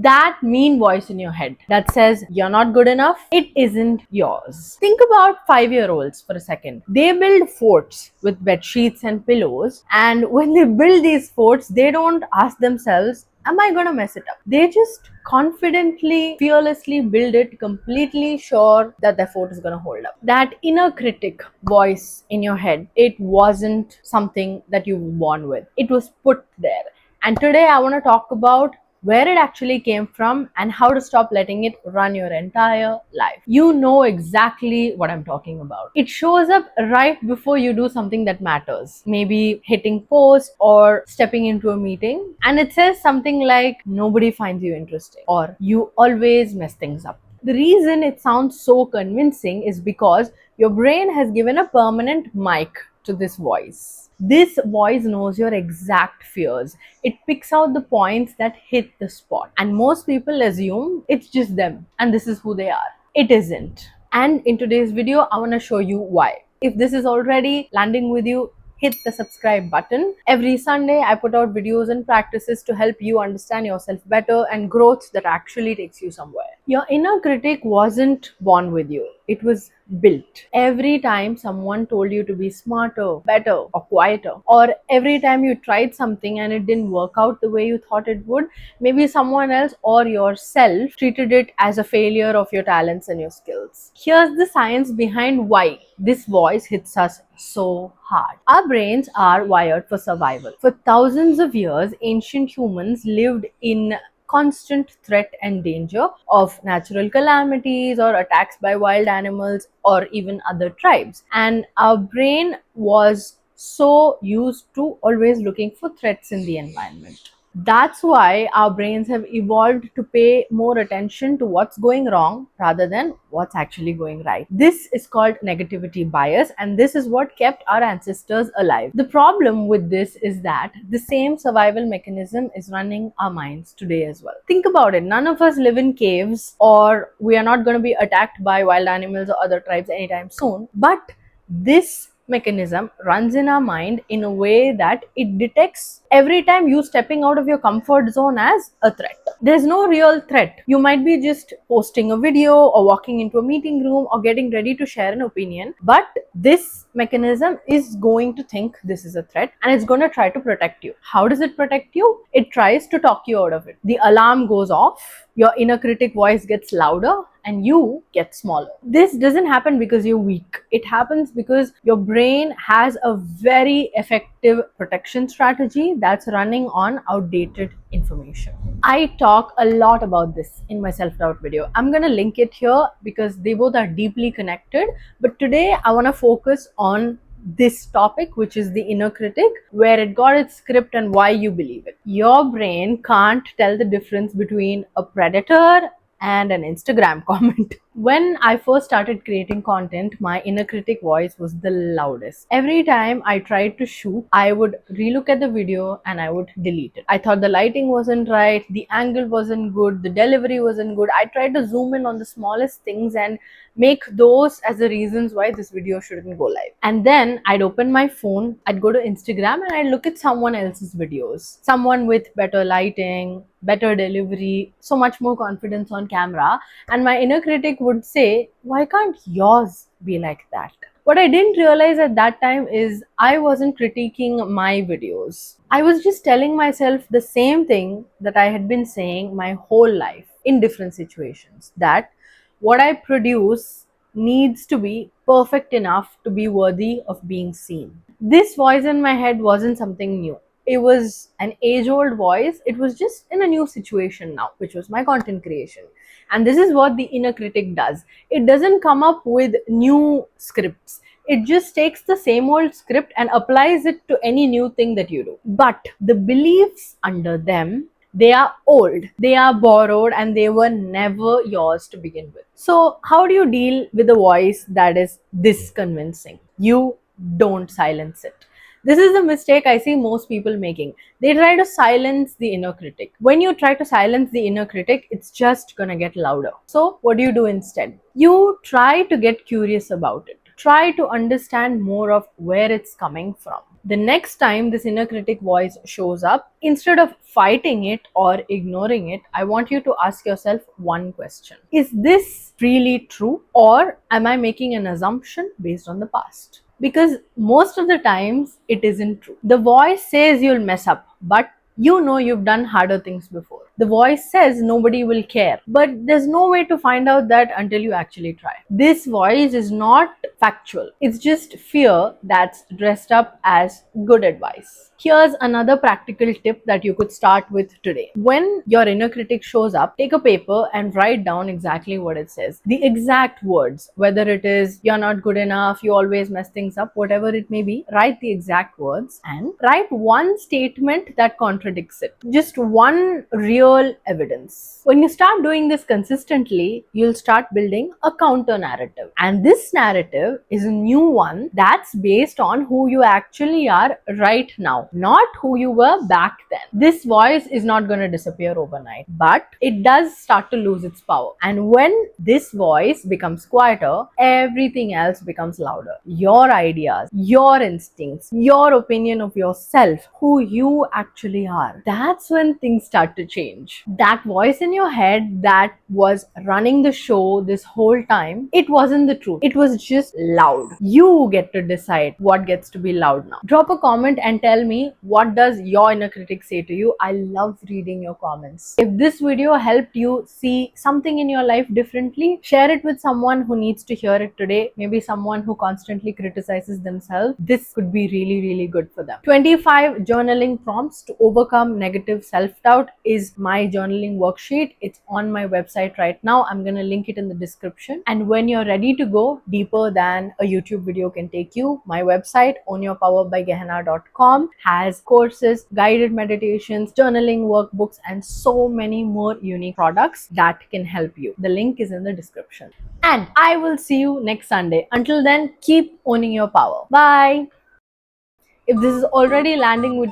That mean voice in your head that says you're not good enough, it isn't yours. Think about 5-year-olds for a second. They build forts with bed sheets and pillows, and when they build these forts, they don't ask themselves, am I gonna mess it up? They just confidently, fearlessly build it, completely sure that the fort is gonna hold up. That inner critic voice in your head, it wasn't something that you were born with, it was put there. And today I want to talk about where it actually came from and how to stop letting it run your entire life. You know exactly what I'm talking about. It shows up right before you do something that matters, maybe hitting post or stepping into a meeting, and it says something like, nobody finds you interesting, or you always mess things up. The reason it sounds so convincing is because your brain has given a permanent mic to this voice. This voice knows your exact fears. It picks out the points that hit the spot. And most people assume it's just them and this is who they are. It isn't. And in today's video, I want to show you why. If this is already landing with you, hit the subscribe button. Every Sunday, I put out videos and practices to help you understand yourself better and growth that actually takes you somewhere. Your inner critic wasn't born with you. It was built. Every time someone told you to be smarter, better, or quieter, or every time you tried something and it didn't work out the way you thought it would, maybe someone else or yourself treated it as a failure of your talents and your skills. Here's the science behind why this voice hits us so hard. Our brains are wired for survival. For thousands of years, ancient humans lived in constant threat and danger of natural calamities or attacks by wild animals or even other tribes. And our brain was so used to always looking for threats in the environment. That's why our brains have evolved to pay more attention to what's going wrong rather than what's actually going right. This is called negativity bias, and this is what kept our ancestors alive. The problem with this is that the same survival mechanism is running our minds today as well. Think about it. None of us live in caves, or we are not going to be attacked by wild animals or other tribes anytime soon. But this mechanism runs in our mind in a way that it detects every time you stepping out of your comfort zone as a threat. There's no real threat. You might be just posting a video or walking into a meeting room or getting ready to share an opinion, but this mechanism is going to think this is a threat and it's going to try to protect you. How does it protect you? It tries to talk you out of it. The alarm goes off, your inner critic voice gets louder, and you get smaller. This doesn't happen because you're weak. It happens because your brain has a very effective protection strategy that's running on outdated information. I talk a lot about this in my self-doubt video. I'm gonna link it here because they both are deeply connected. But today I want to focus on this topic, which is the inner critic, where it got its script and why you believe it. Your brain can't tell the difference between a predator and an Instagram comment. When I first started creating content, my inner critic voice was the loudest. Every time I tried to shoot, I would relook at the video and I would delete it. I thought the lighting wasn't right, the angle wasn't good, the delivery wasn't good. I tried to zoom in on the smallest things and make those as the reasons why this video shouldn't go live. And then I'd open my phone, I'd go to Instagram and I'd look at someone else's videos. Someone with better lighting, better delivery, so much more confidence on camera. And my inner critic would say, why can't yours be like that? What I didn't realize at that time is I wasn't critiquing my videos. I was just telling myself the same thing that I had been saying my whole life in different situations, that what I produce needs to be perfect enough to be worthy of being seen. This voice in my head wasn't something new. It was an age-old voice. It was just in a new situation now, which was my content creation. And this is what the inner critic does. It doesn't come up with new scripts. It just takes the same old script and applies it to any new thing that you do. But the beliefs under them, they are old, they are borrowed, and they were never yours to begin with. So how do you deal with a voice that is this convincing? You don't silence it. This is the mistake I see most people making. They try to silence the inner critic. When you try to silence the inner critic, it's just gonna get louder. So what do you do instead? You try to get curious about it. Try to understand more of where it's coming from. The next time this inner critic voice shows up, instead of fighting it or ignoring it, I want you to ask yourself one question. Is this really true, or am I making an assumption based on the past? Because most of the times it isn't true. The voice says you'll mess up, but you know you've done harder things before. The voice says nobody will care, but there's no way to find out that until you actually try. This voice is not factual, it's just fear that's dressed up as good advice. Here's another practical tip that you could start with today. When your inner critic shows up, take a paper and write down exactly what it says. The exact words, whether it is you're not good enough, you always mess things up, whatever it may be, write the exact words and write one statement that contradicts it. Just one real evidence. When you start doing this consistently, you'll start building a counter narrative. And this narrative is a new one that's based on who you actually are right now, not who you were back then. This voice is not going to disappear overnight, but it does start to lose its power. And when this voice becomes quieter, everything else becomes louder. Your ideas, your instincts, your opinion of yourself, who you actually are. That's when things start to change. That voice in your head that was running the show this whole time, it wasn't the truth. It was just loud. You get to decide what gets to be loud now. Drop a comment and tell me, what does your inner critic say to you? I love reading your comments. If this video helped you see something in your life differently, share it with someone who needs to hear it today. Maybe someone who constantly criticizes themselves. This could be really, really good for them. 25 journaling prompts to overcome negative self-doubt is my journaling worksheet. It's on my website right now. I'm going to link it in the description. And when you're ready to go deeper than a YouTube video can take you, my website, ownyourpowerbygehenna.com, has courses, guided meditations, journaling workbooks, and so many more unique products that can help you. The link is in the description. And I will see you next Sunday. Until then, keep owning your power. Bye. If this is already landing with